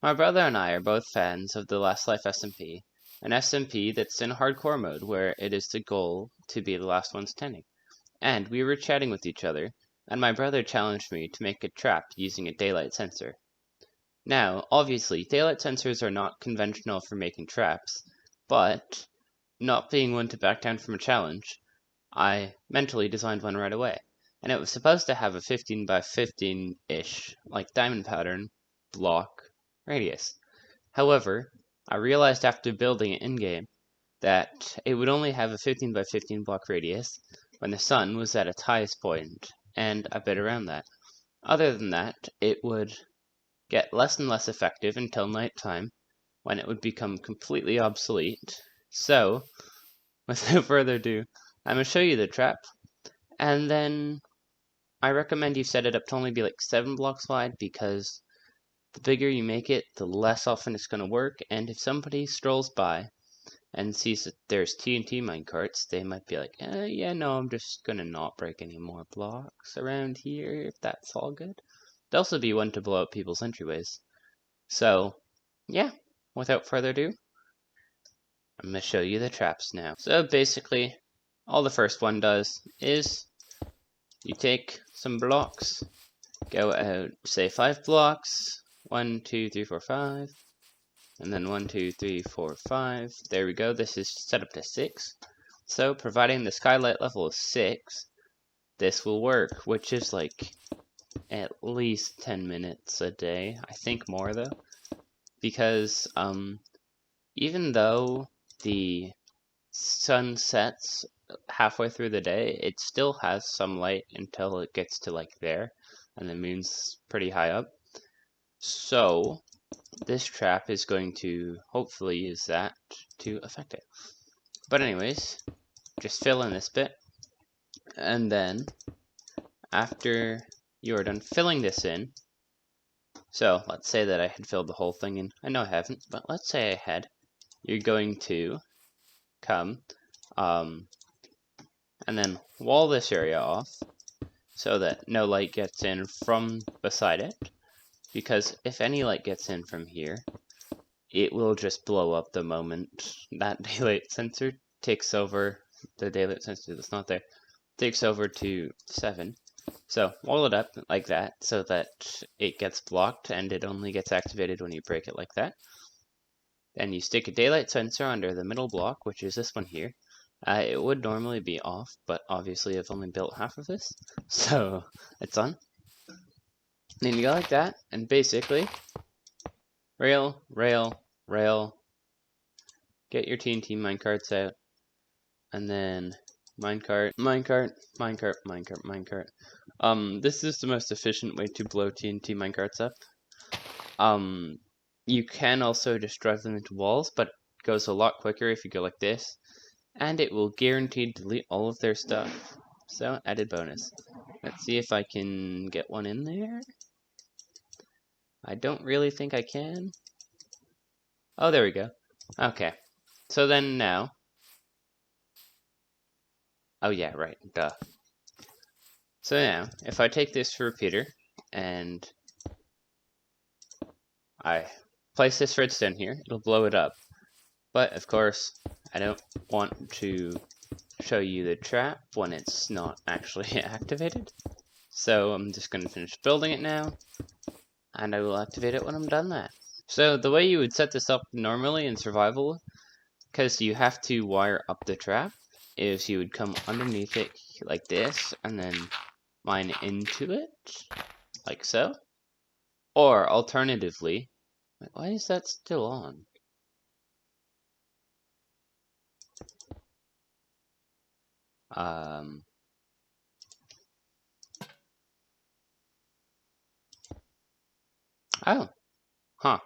My brother and I are both fans of the Last Life SMP, an SMP that's in hardcore mode where it is the goal to be the last one standing. And we were chatting with each other, and my brother challenged me to make a trap using a daylight sensor. Now, obviously, daylight sensors are not conventional for making traps, but not being one to back down from a challenge, I mentally designed one right away. And it was supposed to have a 15 by 15-ish, like diamond pattern, block, radius. However, I realized after building it in-game that it would only have a 15 by 15 block radius when the sun was at its highest point, and a bit around that. Other than that, it would get less and less effective until nighttime, when it would become completely obsolete. So, without further ado, I'm going to show you the trap, and then I recommend you set it up to only be like 7 blocks wide, because the bigger you make it, the less often it's going to work, and if somebody strolls by and sees that there's TNT minecarts, they might be like, yeah, no, I'm just going to not break any more blocks around here, if that's all good. There'll also be one to blow up people's entryways. So, yeah, without further ado, I'm going to show you the traps now. So basically, all the first one does is you take some blocks, go out, say 5 blocks, 1, 2, 3, 4, 5, and then 1, 2, 3, 4, 5. There we go. This is set up to 6. So providing the skylight level is 6, this will work, which is like at least 10 minutes a day. I think more though, because even though the sun sets halfway through the day, it still has some light until it gets to like there, and the moon's pretty high up. So this trap is going to hopefully use that to affect it. But anyways, just fill in this bit, and then after you are done filling this in, so let's say that I had filled the whole thing in. I know I haven't, but let's say I had. You're going to come and then wall this area off so that no light gets in from beside it, because if any light gets in from here, it will just blow up the moment that daylight sensor takes over. The daylight sensor that's not there takes over to 7. So wall it up like that so that it gets blocked and it only gets activated when you break it like that. Then you stick a daylight sensor under the middle block, which is this one here. It would normally be off, but obviously I've only built half of this, so it's on. Then you go like that, and basically, rail, rail, rail, get your TNT minecarts out, and then minecart, minecart, minecart, minecart, minecart. This is the most efficient way to blow TNT minecarts up. You can also just drive them into walls, but it goes a lot quicker if you go like this, and it will guarantee delete all of their stuff. So, added bonus. Let's see if I can get one in there. I don't really think I can. Oh, there we go. Okay. So then now. Oh yeah, right. Duh. So now, if I take this repeater and I place this redstone here, it'll blow it up. But of course, I don't want to show you the trap when it's not actually activated. So I'm just going to finish building it now, and I will activate it when I'm done that. So the way you would set this up normally in survival, because you have to wire up the trap, is you would come underneath it like this, and then mine into it, like so. Or alternatively, why is that still on? Oh, huh.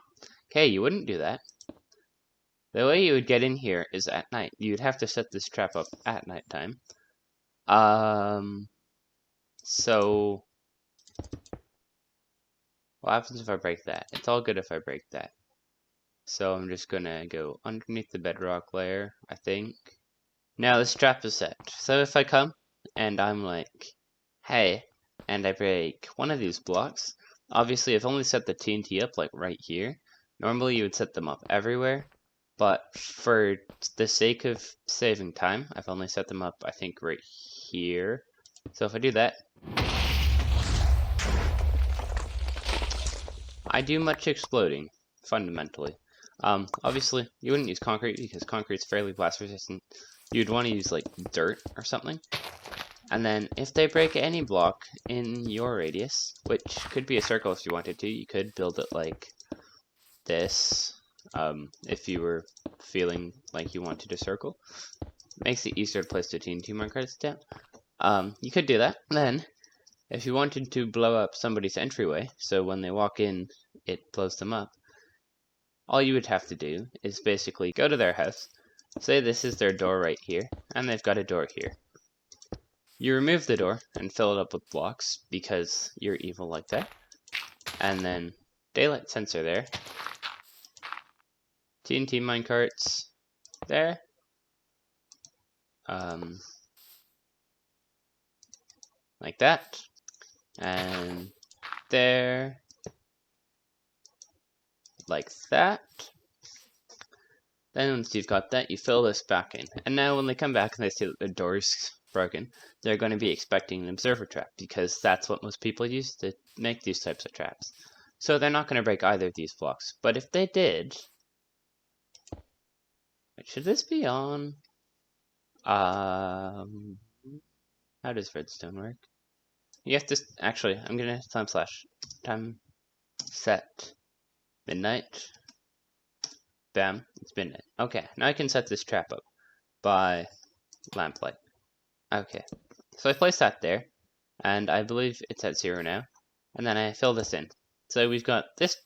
Okay, you wouldn't do that. The way you would get in here is at night. You'd have to set this trap up at nighttime. So what happens if I break that? It's all good if I break that. So I'm just gonna go underneath the bedrock layer, I think. Now this trap is set. So if I come and I'm like, hey, and I break one of these blocks, obviously I've only set the TNT up like right here, Normally you would set them up everywhere, but for the sake of saving time, I've only set them up, I think, right here. So if I do that, I do much exploding, fundamentally. Obviously, you wouldn't use concrete because concrete's fairly blast resistant. You'd want to use like dirt or something. And then if they break any block in your radius, which could be a circle if you wanted to, you could build it like this. If you were feeling like you wanted a circle. Makes it easier to place the TNT minecarts down. You could do that. Then, if you wanted to blow up somebody's entryway, so when they walk in, it blows them up, all you would have to do is basically go to their house, say this is their door right here, and they've got a door here. You remove the door and fill it up with blocks because you're evil like that. And then daylight sensor there. TNT minecarts there. Like that. And there. Like that. Then once you've got that, you fill this back in. And now when they come back and they see that the door's broken, they're going to be expecting an observer trap because that's what most people use to make these types of traps. So they're not going to break either of these blocks. But if they did... Should this be on? How does redstone work? You have to... Actually, I'm going to time set midnight. Bam, it's midnight. Okay, now I can set this trap up by lamplight. Okay, so I place that there, and I believe it's at 0 now, and then I fill this in. So we've got this.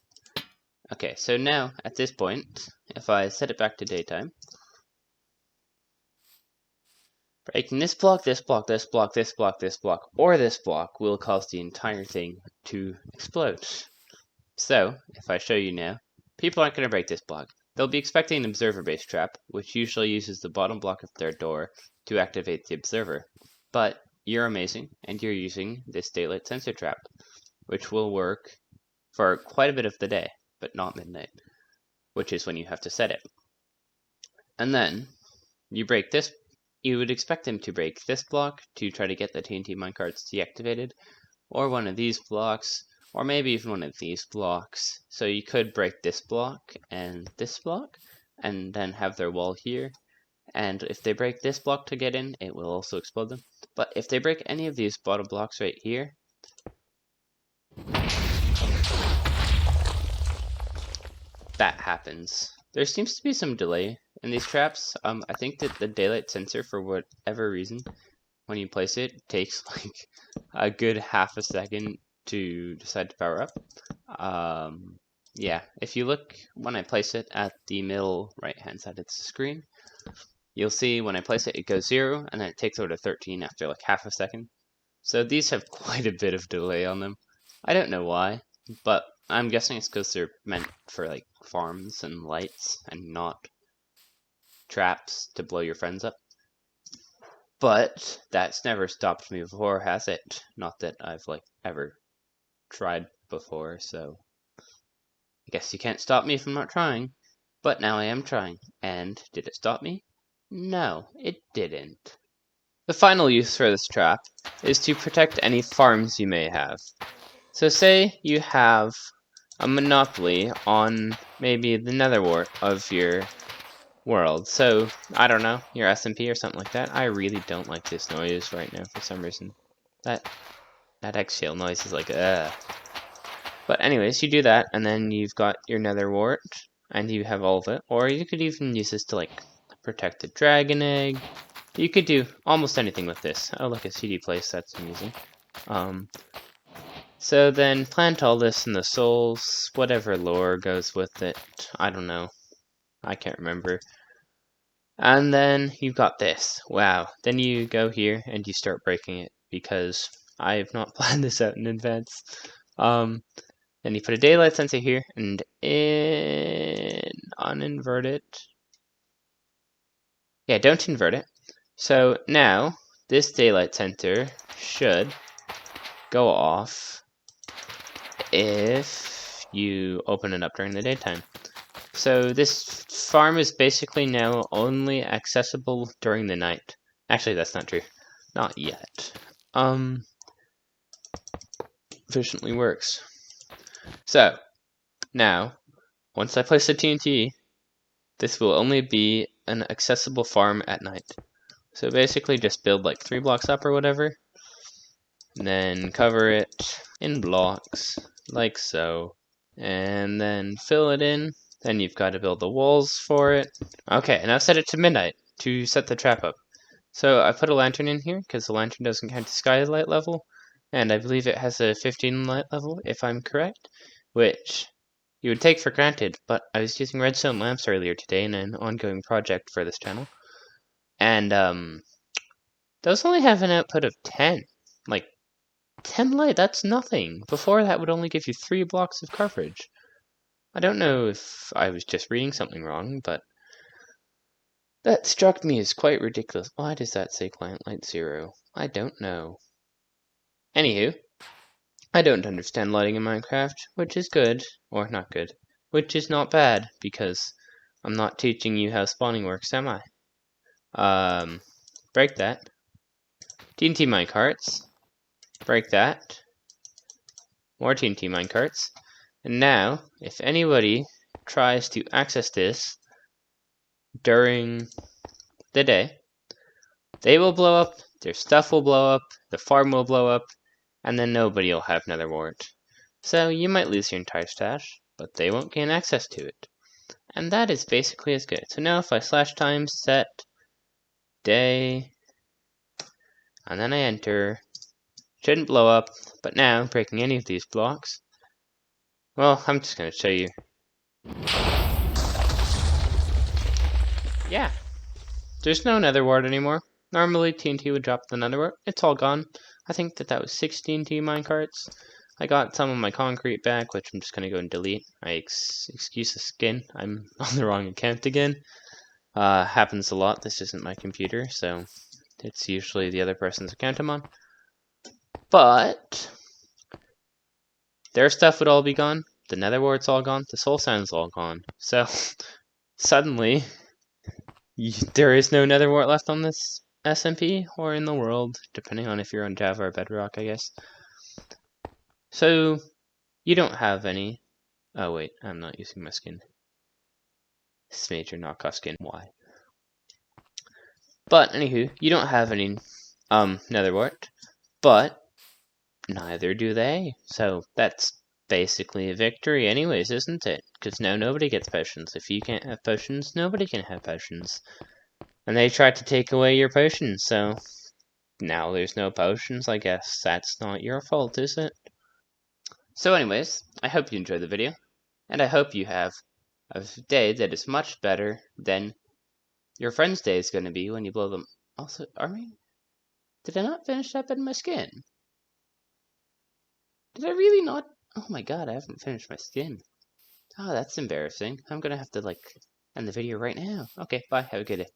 Okay, so now at this point, if I set it back to daytime, breaking this block, this block, this block, this block, this block, or this block will cause the entire thing to explode. So, if I show you now, people aren't going to break this block. They'll be expecting an observer-based trap, which usually uses the bottom block of their door to activate the observer. But you're amazing, and you're using this daylight sensor trap, which will work for quite a bit of the day, but not midnight, which is when you have to set it. And then, you break this. You would expect them to break this block to try to get the TNT minecarts deactivated, or one of these blocks, or maybe even one of these blocks. So you could break this block, and then have their wall here. And if they break this block to get in, it will also explode them. But if they break any of these bottom blocks right here, that happens. There seems to be some delay in these traps. I think that the daylight sensor, for whatever reason, when you place it, takes like a good half a second to decide to power up. Yeah, if you look when I place it at the middle right hand side of the screen, you'll see when I place it, it goes 0, and then it takes over to 13 after like half a second. So these have quite a bit of delay on them. I don't know why, but I'm guessing it's because they're meant for like farms and lights and not traps to blow your friends up. But that's never stopped me before, has it? Not that I've like ever tried before, so I guess you can't stop me if I'm not trying. But now I am trying, and did it stop me? No, it didn't. The final use for this trap is to protect any farms you may have. So say you have a monopoly on maybe the nether wart of your world. So, I don't know, your SMP or something like that. I really don't like this noise right now for some reason. That exhale noise is like, ugh. But anyways, you do that, and then you've got your nether wart, and you have all of it. Or you could even use this to, like, protect the dragon egg. You could do almost anything with this. Oh, look, a CD place, that's amusing. So then plant all this in the souls, whatever lore goes with it. I don't know. I can't remember. And then you've got this. Wow. Then you go here and you start breaking it because I have not planned this out in advance. Then you put a daylight sensor here and uninvert it. Yeah, don't invert it. So now this daylight sensor should go off if you open it up during the daytime. So this farm is basically now only accessible during the night. Actually, that's not true. Not yet. Efficiently works. So, now, once I place the TNT, this will only be an accessible farm at night. So basically just build like 3 blocks up or whatever, and then cover it in blocks, like so, and then fill it in. Then you've got to build the walls for it. Okay, now set it to midnight to set the trap up. So I put a lantern in here because the lantern doesn't count the skylight level, and I believe it has a 15 light level, if I'm correct, which you would take for granted, but I was using redstone lamps earlier today in an ongoing project for this channel, and those only have an output of 10. Like, 10 light, that's nothing. Before that would only give you 3 blocks of coverage. I don't know if I was just reading something wrong, but that struck me as quite ridiculous. Why does that say client light 0? I don't know. Anywho, I don't understand lighting in Minecraft, which is good, or not good, which is not bad, because I'm not teaching you how spawning works, am I? Break that. TNT minecarts. Break that. More TNT minecarts. And now, if anybody tries to access this during the day, they will blow up, their stuff will blow up, the farm will blow up, and then nobody will have nether wart. So you might lose your entire stash, but they won't gain access to it. And that is basically as good. So now if I slash time set day, and then I enter, shouldn't blow up, but now breaking any of these blocks, well, I'm just going to show you. Yeah, there's no nether wart anymore. Normally TNT would drop the nether wart. It's all gone. I think that was 16 TNT minecarts. I got some of my concrete back, which I'm just going to go and delete. Excuse the skin. I'm on the wrong account again. Happens a lot. This isn't my computer, so it's usually the other person's account I'm on. But their stuff would all be gone. The nether wart's all gone. The soul sand's all gone. So suddenly there is no nether wart left on this SMP or in the world, depending on if you're on Java or Bedrock, I guess. So you don't have any. Oh wait, I'm not using my skin. This is major knockoff skin. Why? But anywho, you don't have any nether wart, but neither do they. So that's basically a victory anyways, isn't it? Because now nobody gets potions. If you can't have potions, nobody can have potions. And they tried to take away your potions, so now there's no potions. I guess that's not your fault, is it? So anyways, I hope you enjoyed the video, and I hope you have a day that is much better than your friend's day is going to be when you blow them. Also, did I not finish up in my skin? Did I really not? Oh my god, I haven't finished my skin. Oh, that's embarrassing. I'm gonna have to, end the video right now. Okay, bye. Have a good day.